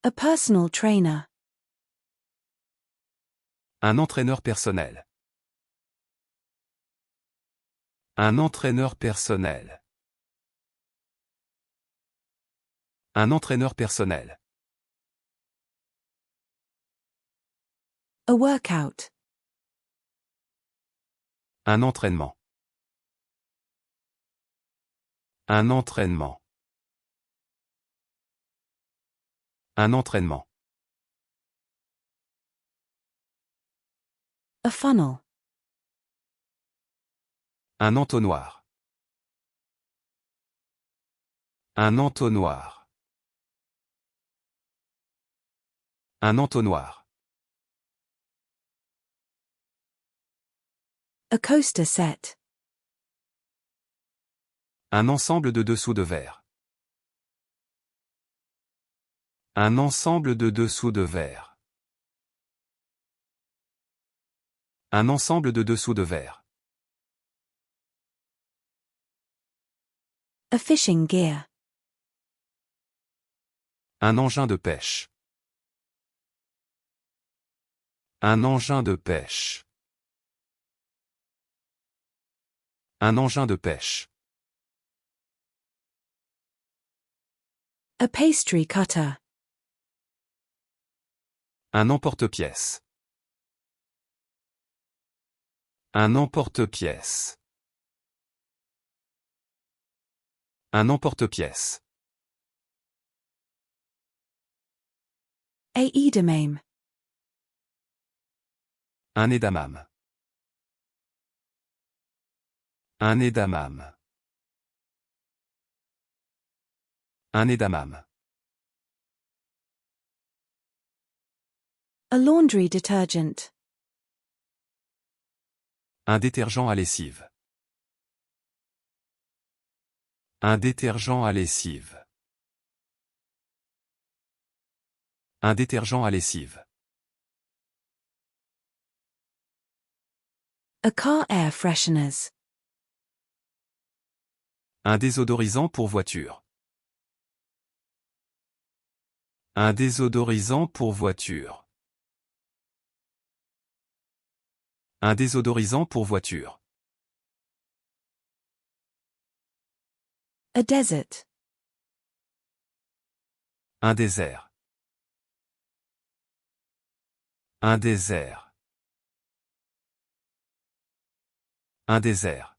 A personal trainer. Un entraîneur personnel. Un entraîneur personnel. Un entraîneur personnel. A workout. Un entraînement. Un entraînement. Un entraînement. A funnel. Un entonnoir. Un entonnoir. Un entonnoir. A coaster set. Un ensemble de dessous de verre. Un ensemble de dessous de verre. Un ensemble de dessous de verre. A fishing gear. Un engin de pêche. Un engin de pêche. Un engin de pêche. A pastry cutter. Un emporte-pièce. Un emporte-pièce. Un emporte-pièce. A edamame. Un édamame. Un édamame. Un édamame. A laundry detergent. Un détergent à lessive. Un détergent à lessive. Un détergent à lessive. A car air fresheners. Un désodorisant pour voiture. Un désodorisant pour voiture. Un désodorisant pour voiture. A desert. Un désert. Un désert. Un désert.